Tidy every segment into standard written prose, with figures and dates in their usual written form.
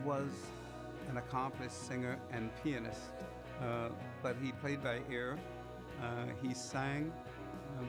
was an accomplished singer and pianist, but he played by ear. He sang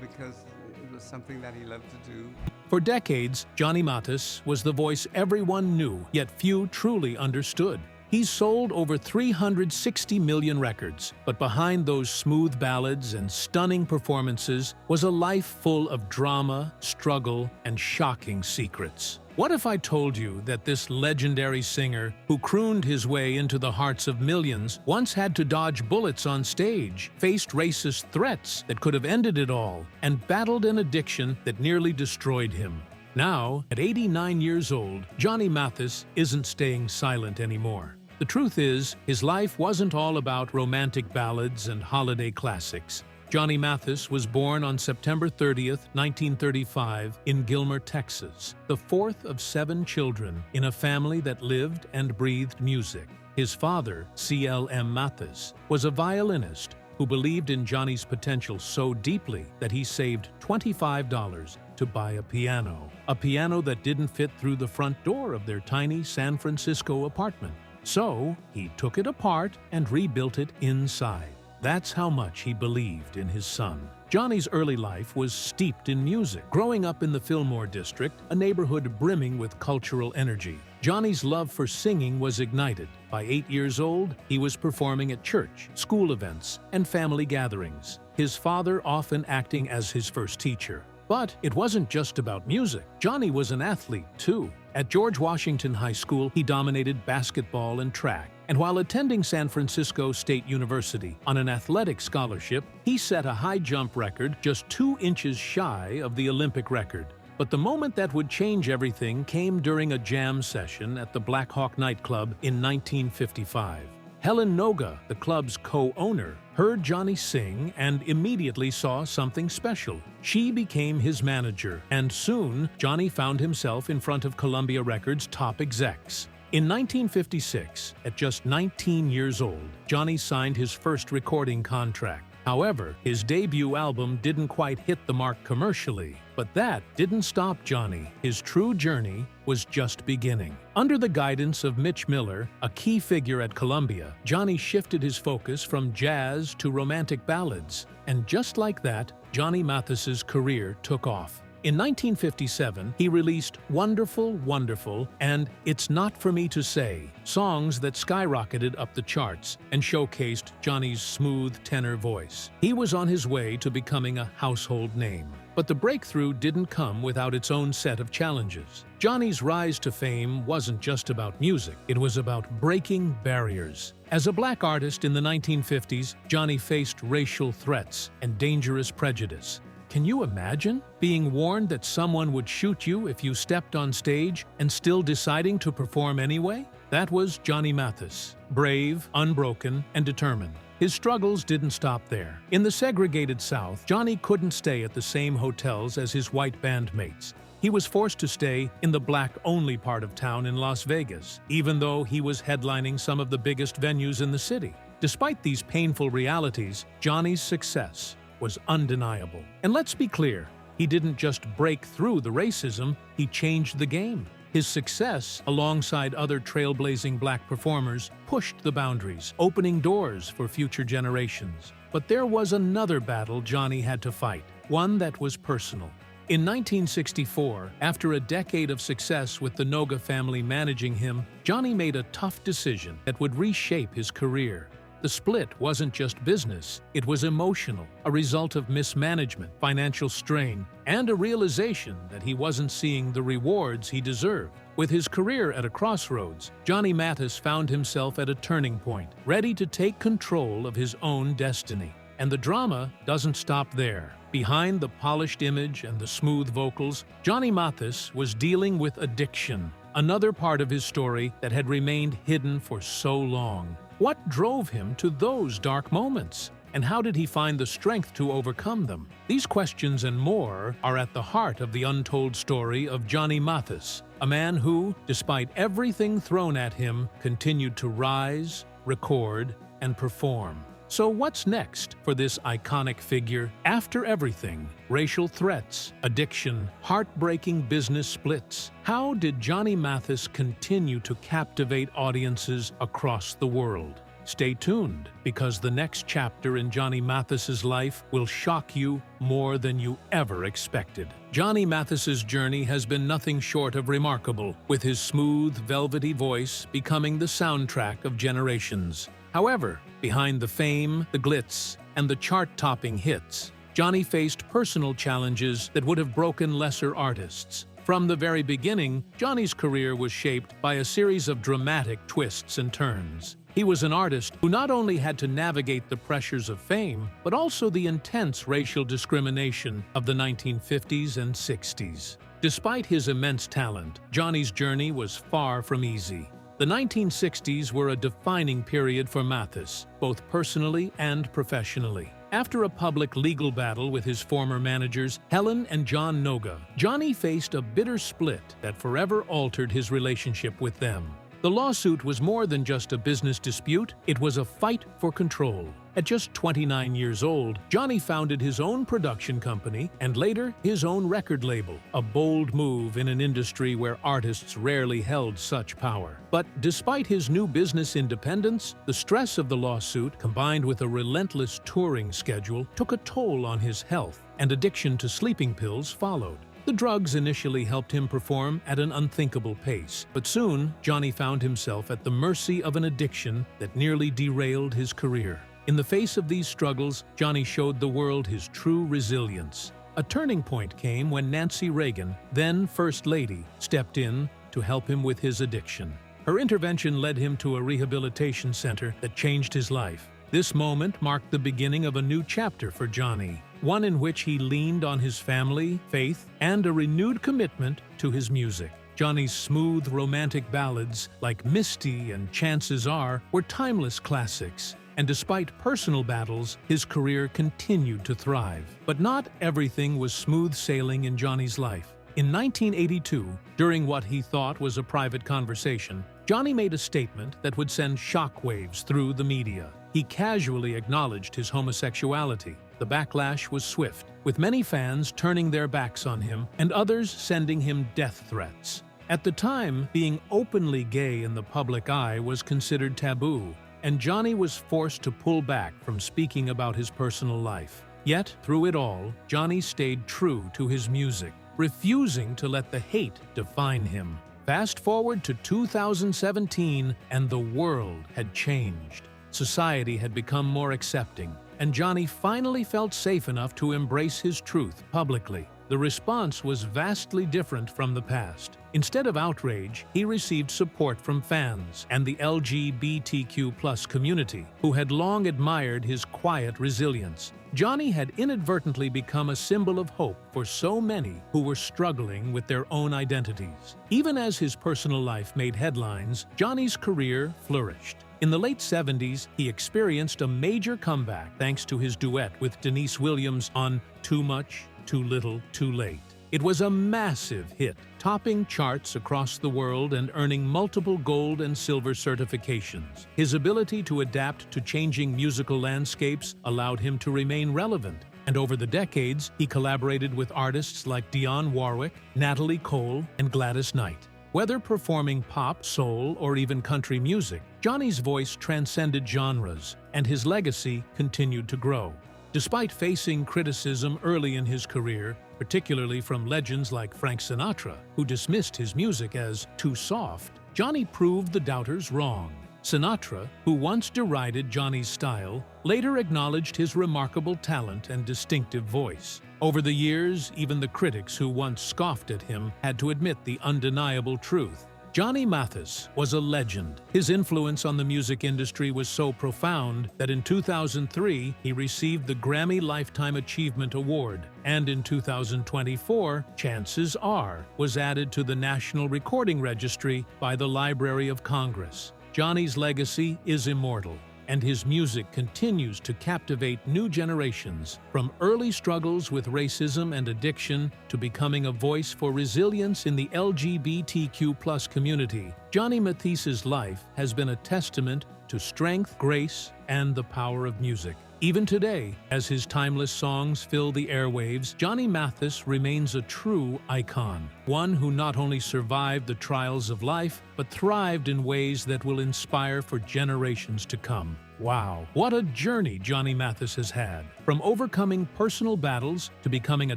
because it was something that he loved to do. For decades, Johnny Mathis was the voice everyone knew, yet few truly understood. He's sold over 360 million records, but behind those smooth ballads and stunning performances was a life full of drama, struggle, and shocking secrets. What if I told you that this legendary singer, who crooned his way into the hearts of millions, once had to dodge bullets on stage, faced racist threats that could have ended it all, and battled an addiction that nearly destroyed him? Now, at 89 years old, Johnny Mathis isn't staying silent anymore. The truth is, his life wasn't all about romantic ballads and holiday classics. Johnny Mathis was born on September 30th, 1935, in Gilmer, Texas, the fourth of 7 children in a family that lived and breathed music. His father, C.L.M. Mathis, was a violinist who believed in Johnny's potential so deeply that he saved $25 to buy a piano that didn't fit through the front door of their tiny San Francisco apartment. So, he took it apart and rebuilt it inside. That's how much he believed in his son. Johnny's early life was steeped in music. Growing up in the Fillmore district, a neighborhood brimming with cultural energy, Johnny's love for singing was ignited. By 8 years old, he was performing at church, school events, and family gatherings, his father often acting as his first teacher. But it wasn't just about music. Johnny was an athlete, too. At George Washington High School, he dominated basketball and track. And while attending San Francisco State University on an athletic scholarship, he set a high jump record just 2 inches shy of the Olympic record. But the moment that would change everything came during a jam session at the Black Hawk nightclub in 1955. Helen Noga, the club's co-owner, heard Johnny sing and immediately saw something special. She became his manager, and soon Johnny found himself in front of Columbia Records' top execs. In 1956, at just 19 years old, Johnny signed his first recording contract. However, his debut album didn't quite hit the mark commercially. But that didn't stop Johnny. His true journey was just beginning. Under the guidance of Mitch Miller, a key figure at Columbia, Johnny shifted his focus from jazz to romantic ballads. And just like that, Johnny Mathis's career took off. In 1957, he released Wonderful, Wonderful and It's Not For Me To Say, songs that skyrocketed up the charts and showcased Johnny's smooth tenor voice. He was on his way to becoming a household name. But the breakthrough didn't come without its own set of challenges. Johnny's rise to fame wasn't just about music, it was about breaking barriers. As a black artist in the 1950s, Johnny faced racial threats and dangerous prejudice. Can you imagine being warned that someone would shoot you if you stepped on stage and still deciding to perform anyway? That was Johnny Mathis, brave, unbroken, and determined. His struggles didn't stop there. In the segregated South, Johnny couldn't stay at the same hotels as his white bandmates. He was forced to stay in the black-only part of town in Las Vegas, even though he was headlining some of the biggest venues in the city. Despite these painful realities, Johnny's success was undeniable. And let's be clear, he didn't just break through the racism, he changed the game. His success, alongside other trailblazing black performers, pushed the boundaries, opening doors for future generations. But there was another battle Johnny had to fight, one that was personal. In 1964, after a decade of success with the Noga family managing him, Johnny made a tough decision that would reshape his career. The split wasn't just business, it was emotional, a result of mismanagement, financial strain, and a realization that he wasn't seeing the rewards he deserved. With his career at a crossroads, Johnny Mathis found himself at a turning point, ready to take control of his own destiny. And the drama doesn't stop there. Behind the polished image and the smooth vocals, Johnny Mathis was dealing with addiction, another part of his story that had remained hidden for so long. What drove him to those dark moments? And how did he find the strength to overcome them? These questions and more are at the heart of the untold story of Johnny Mathis, a man who, despite everything thrown at him, continued to rise, record, and perform. So what's next for this iconic figure? After everything, racial threats, addiction, heartbreaking business splits, how did Johnny Mathis continue to captivate audiences across the world? Stay tuned, because the next chapter in Johnny Mathis's life will shock you more than you ever expected. Johnny Mathis's journey has been nothing short of remarkable, with his smooth, velvety voice becoming the soundtrack of generations. However, behind the fame, the glitz, and the chart-topping hits, Johnny faced personal challenges that would have broken lesser artists. From the very beginning, Johnny's career was shaped by a series of dramatic twists and turns. He was an artist who not only had to navigate the pressures of fame, but also the intense racial discrimination of the 1950s and 60s. Despite his immense talent, Johnny's journey was far from easy. The 1960s were a defining period for Mathis, both personally and professionally. After a public legal battle with his former managers, Helen and John Noga, Johnny faced a bitter split that forever altered his relationship with them. The lawsuit was more than just a business dispute, it was a fight for control. At just 29 years old, Johnny founded his own production company and later his own record label, a bold move in an industry where artists rarely held such power. But despite his new business independence, the stress of the lawsuit, combined with a relentless touring schedule, took a toll on his health, and addiction to sleeping pills followed. The drugs initially helped him perform at an unthinkable pace, but soon Johnny found himself at the mercy of an addiction that nearly derailed his career. In the face of these struggles, Johnny showed the world his true resilience. A turning point came when Nancy Reagan, then First Lady, stepped in to help him with his addiction. Her intervention led him to a rehabilitation center that changed his life. This moment marked the beginning of a new chapter for Johnny, one in which he leaned on his family, faith, and a renewed commitment to his music. Johnny's smooth, romantic ballads, like Misty and Chances Are, were timeless classics, and despite personal battles, his career continued to thrive. But not everything was smooth sailing in Johnny's life. In 1982, during what he thought was a private conversation, Johnny made a statement that would send shockwaves through the media. He casually acknowledged his homosexuality. The backlash was swift, with many fans turning their backs on him and others sending him death threats. At the time, being openly gay in the public eye was considered taboo, and Johnny was forced to pull back from speaking about his personal life. Yet, through it all, Johnny stayed true to his music, refusing to let the hate define him. Fast forward to 2017, and the world had changed. Society had become more accepting, and Johnny finally felt safe enough to embrace his truth publicly. The response was vastly different from the past. Instead of outrage, he received support from fans and the LGBTQ+ community, who had long admired his quiet resilience. Johnny had inadvertently become a symbol of hope for so many who were struggling with their own identities. Even as his personal life made headlines, Johnny's career flourished. In the late 70s, he experienced a major comeback thanks to his duet with Denise Williams on Too Much, Too Little, Too Late. It was a massive hit, topping charts across the world and earning multiple gold and silver certifications. His ability to adapt to changing musical landscapes allowed him to remain relevant, and over the decades, he collaborated with artists like Dionne Warwick, Natalie Cole, and Gladys Knight. Whether performing pop, soul, or even country music, Johnny's voice transcended genres, and his legacy continued to grow. Despite facing criticism early in his career, particularly from legends like Frank Sinatra, who dismissed his music as too soft, Johnny proved the doubters wrong. Sinatra, who once derided Johnny's style, later acknowledged his remarkable talent and distinctive voice. Over the years, even the critics who once scoffed at him had to admit the undeniable truth. Johnny Mathis was a legend. His influence on the music industry was so profound that in 2003, he received the Grammy Lifetime Achievement Award, and in 2024, Chances Are was added to the National Recording Registry by the Library of Congress. Johnny's legacy is immortal. and his music continues to captivate new generations. From early struggles with racism and addiction to becoming a voice for resilience in the LGBTQ+ community, Johnny Mathis's life has been a testament to strength, grace, and the power of music. Even today, as his timeless songs fill the airwaves, Johnny Mathis remains a true icon, one who not only survived the trials of life, but thrived in ways that will inspire for generations to come. Wow, what a journey Johnny Mathis has had. From overcoming personal battles to becoming a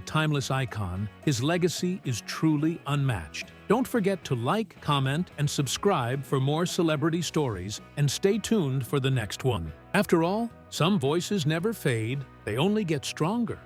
timeless icon, his legacy is truly unmatched. Don't forget to like, comment, and subscribe for more celebrity stories, and stay tuned for the next one. After all, some voices never fade, they only get stronger.